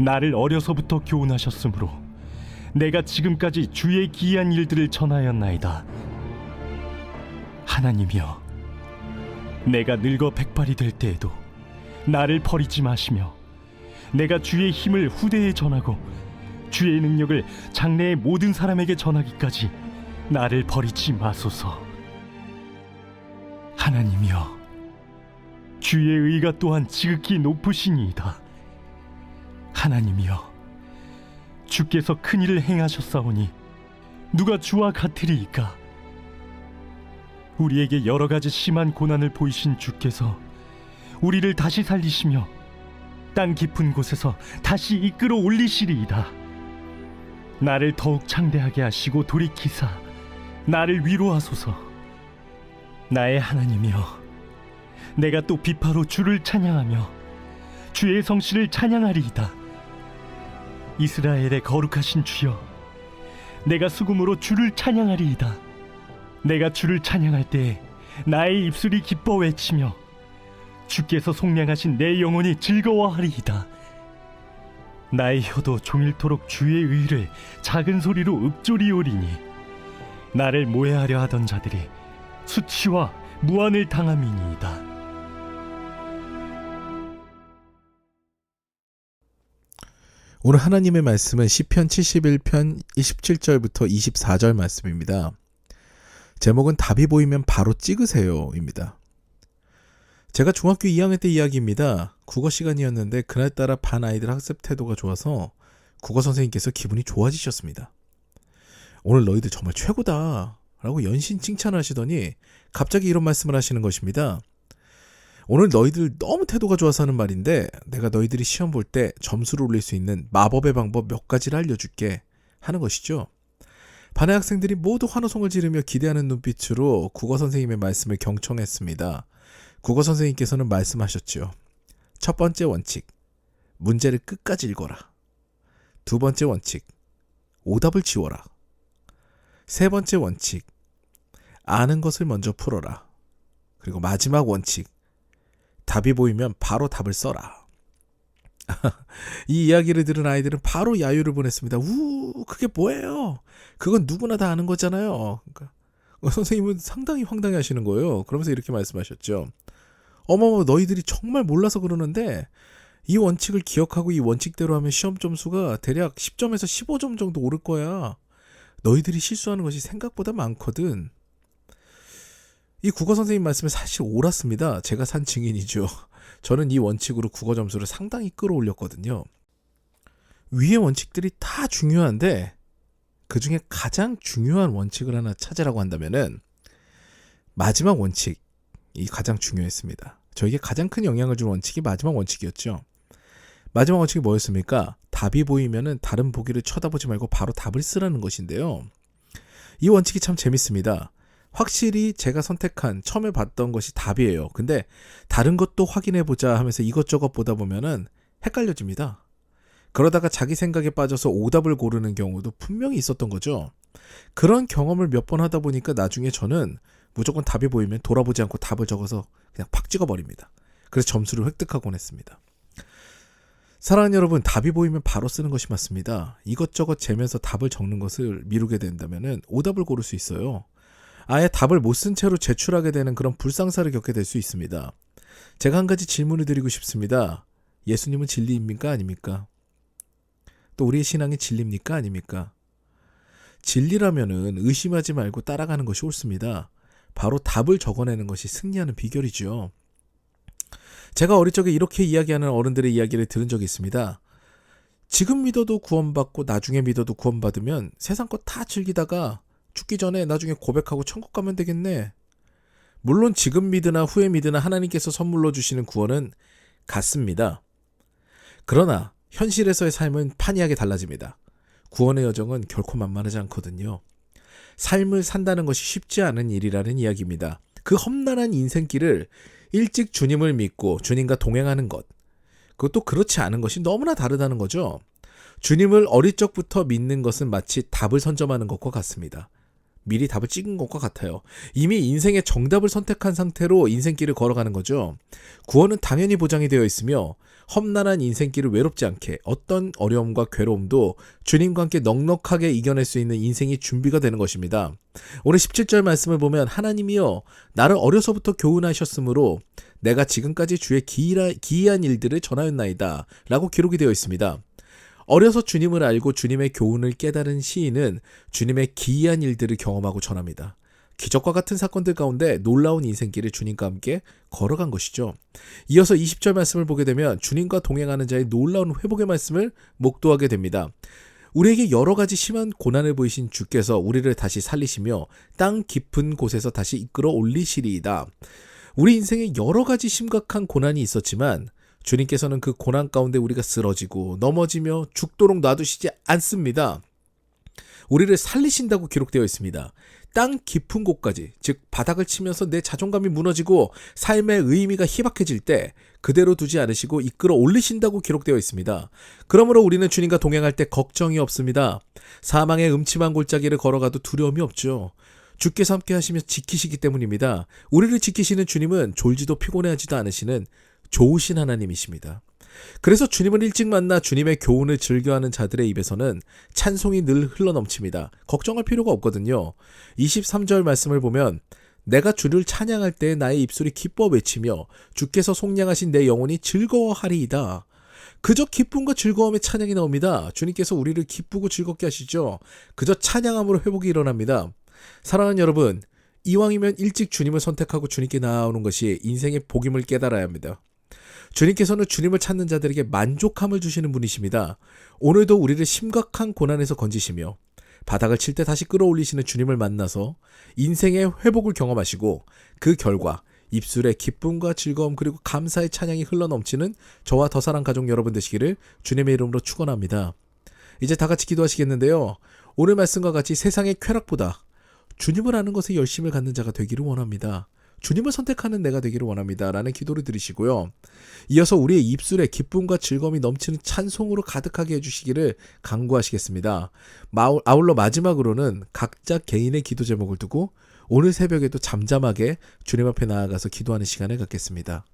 나를 어려서부터 교훈하셨으므로 내가 지금까지 주의 기이한 일들을 전하였나이다. 하나님이여, 내가 늙어 백발이 될 때에도 나를 버리지 마시며 내가 주의 힘을 후대에 전하고 주의 능력을 장래의 모든 사람에게 전하기까지 나를 버리지 마소서. 하나님이여, 주의 의가 또한 지극히 높으시니이다. 하나님이여, 주께서 큰 일을 행하셨사오니 누가 주와 같으리이까? 우리에게 여러 가지 심한 고난을 보이신 주께서 우리를 다시 살리시며 땅 깊은 곳에서 다시 이끌어 올리시리이다. 나를 더욱 창대하게 하시고 돌이키사 나를 위로하소서. 나의 하나님이여, 내가 또 비파로 주를 찬양하며 주의 성씨를 찬양하리이다. 이스라엘의 거룩하신 주여, 내가 수금으로 주를 찬양하리이다. 내가 주를 찬양할 때에 나의 입술이 기뻐 외치며 주께서 속량하신 내 영혼이 즐거워하리이다. 나의 혀도 종일토록 주의 의를 작은 소리로 읊조리오리니 나를 모해하려 하던 자들이 수치와 무한을 당함이니이다. 오늘 하나님의 말씀은 시편 71편 27절부터 24절 말씀입니다. 제목은 답이 보이면 바로 찍으세요 입니다. 제가 중학교 2학년 때 이야기입니다. 국어 시간이었는데 그날따라 반 아이들 학습 태도가 좋아서 국어 선생님께서 기분이 좋아지셨습니다. 오늘 너희들 정말 최고다 라고 연신 칭찬하시더니 갑자기 이런 말씀을 하시는 것입니다. 오늘 너희들 너무 태도가 좋아서 하는 말인데 내가 너희들이 시험 볼 때 점수를 올릴 수 있는 마법의 방법 몇 가지를 알려줄게 하는 것이죠. 반의 학생들이 모두 환호성을 지르며 기대하는 눈빛으로 국어 선생님의 말씀을 경청했습니다. 국어 선생님께서는 말씀하셨죠. 첫 번째 원칙, 문제를 끝까지 읽어라. 두 번째 원칙, 오답을 지워라. 세 번째 원칙, 아는 것을 먼저 풀어라. 그리고 마지막 원칙, 답이 보이면 바로 답을 써라. 이 이야기를 들은 아이들은 바로 야유를 보냈습니다. 그게 뭐예요? 그건 누구나 다 아는 거잖아요. 그러니까 선생님은 상당히 황당해 하시는 거예요. 그러면서 이렇게 말씀하셨죠. 어머머, 너희들이 정말 몰라서 그러는데 이 원칙을 기억하고 이 원칙대로 하면 시험 점수가 대략 10점에서 15점 정도 오를 거야. 너희들이 실수하는 것이 생각보다 많거든. 이 국어 선생님 말씀은 사실 옳았습니다. 제가 산 증인이죠. 저는 이 원칙으로 국어 점수를 상당히 끌어올렸거든요. 위의 원칙들이 다 중요한데 그 중에 가장 중요한 원칙을 하나 찾으라고 한다면은 마지막 원칙이 가장 중요했습니다. 저에게 가장 큰 영향을 준 원칙이 마지막 원칙이었죠. 마지막 원칙이 뭐였습니까? 답이 보이면은 다른 보기를 쳐다보지 말고 바로 답을 쓰라는 것인데요. 이 원칙이 참 재밌습니다. 확실히 제가 선택한 처음에 봤던 것이 답이에요. 근데 다른 것도 확인해보자 하면서 이것저것 보다 보면은 헷갈려집니다. 그러다가 자기 생각에 빠져서 오답을 고르는 경우도 분명히 있었던 거죠. 그런 경험을 몇 번 하다 보니까 나중에 저는 무조건 답이 보이면 돌아보지 않고 답을 적어서 그냥 팍 찍어버립니다. 그래서 점수를 획득하곤 했습니다. 사랑하는 여러분, 답이 보이면 바로 쓰는 것이 맞습니다. 이것저것 재면서 답을 적는 것을 미루게 된다면은 오답을 고를 수 있어요. 아예 답을 못 쓴 채로 제출하게 되는 그런 불상사를 겪게 될 수 있습니다. 제가 한 가지 질문을 드리고 싶습니다. 예수님은 진리입니까? 아닙니까? 또 우리의 신앙이 진리입니까? 아닙니까? 진리라면은 의심하지 말고 따라가는 것이 옳습니다. 바로 답을 적어내는 것이 승리하는 비결이죠. 제가 어릴 적에 이렇게 이야기하는 어른들의 이야기를 들은 적이 있습니다. 지금 믿어도 구원받고 나중에 믿어도 구원받으면 세상 거 다 즐기다가 죽기 전에 나중에 고백하고 천국 가면 되겠네. 물론 지금 믿으나 후에 믿으나 하나님께서 선물로 주시는 구원은 같습니다. 그러나 현실에서의 삶은 판이하게 달라집니다. 구원의 여정은 결코 만만하지 않거든요. 삶을 산다는 것이 쉽지 않은 일이라는 이야기입니다. 그 험난한 인생길을 일찍 주님을 믿고 주님과 동행하는 것, 그것도 그렇지 않은 것이 너무나 다르다는 거죠. 주님을 어릴 적부터 믿는 것은 마치 답을 선점하는 것과 같습니다. 미리 답을 찍은 것과 같아요. 이미 인생의 정답을 선택한 상태로 인생길을 걸어가는 거죠. 구원은 당연히 보장이 되어 있으며 험난한 인생길을 외롭지 않게 어떤 어려움과 괴로움도 주님과 함께 넉넉하게 이겨낼 수 있는 인생이 준비가 되는 것입니다. 오늘 17절 말씀을 보면 하나님이여 나를 어려서부터 교훈하셨으므로 내가 지금까지 주의 기이한 일들을 전하였나이다 라고 기록이 되어 있습니다. 어려서 주님을 알고 주님의 교훈을 깨달은 시인은 주님의 기이한 일들을 경험하고 전합니다. 기적과 같은 사건들 가운데 놀라운 인생길을 주님과 함께 걸어간 것이죠. 이어서 20절 말씀을 보게 되면 주님과 동행하는 자의 놀라운 회복의 말씀을 목도하게 됩니다. 우리에게 여러 가지 심한 고난을 보이신 주께서 우리를 다시 살리시며 땅 깊은 곳에서 다시 이끌어 올리시리이다. 우리 인생에 여러 가지 심각한 고난이 있었지만 주님께서는 그 고난 가운데 우리가 쓰러지고 넘어지며 죽도록 놔두시지 않습니다. 우리를 살리신다고 기록되어 있습니다. 땅 깊은 곳까지, 즉 바닥을 치면서 내 자존감이 무너지고 삶의 의미가 희박해질 때 그대로 두지 않으시고 이끌어 올리신다고 기록되어 있습니다. 그러므로 우리는 주님과 동행할 때 걱정이 없습니다. 사망의 음침한 골짜기를 걸어가도 두려움이 없죠. 주께서 함께 하시며 지키시기 때문입니다. 우리를 지키시는 주님은 졸지도 피곤해하지도 않으시는 좋으신 하나님이십니다. 그래서 주님을 일찍 만나 주님의 교훈을 즐겨하는 자들의 입에서는 찬송이 늘 흘러넘칩니다. 걱정할 필요가 없거든요. 23절 말씀을 보면 내가 주를 찬양할 때 나의 입술이 기뻐 외치며 주께서 속량하신 내 영혼이 즐거워하리이다. 그저 기쁨과 즐거움의 찬양이 나옵니다. 주님께서 우리를 기쁘고 즐겁게 하시죠. 그저 찬양함으로 회복이 일어납니다. 사랑하는 여러분, 이왕이면 일찍 주님을 선택하고 주님께 나아오는 것이 인생의 복임을 깨달아야 합니다. 주님께서는 주님을 찾는 자들에게 만족함을 주시는 분이십니다. 오늘도 우리를 심각한 고난에서 건지시며 바닥을 칠 때 다시 끌어올리시는 주님을 만나서 인생의 회복을 경험하시고 그 결과 입술에 기쁨과 즐거움 그리고 감사의 찬양이 흘러넘치는 저와 더 사랑 가족 여러분 되시기를 주님의 이름으로 축원합니다. 이제 다 같이 기도하시겠는데요. 오늘 말씀과 같이 세상의 쾌락보다 주님을 아는 것에 열심을 갖는 자가 되기를 원합니다. 주님을 선택하는 내가 되기를 원합니다. 라는 기도를 드리시고요. 이어서 우리의 입술에 기쁨과 즐거움이 넘치는 찬송으로 가득하게 해주시기를 간구하시겠습니다. 아울러 마지막으로는 각자 개인의 기도 제목을 두고 오늘 새벽에도 잠잠하게 주님 앞에 나아가서 기도하는 시간을 갖겠습니다.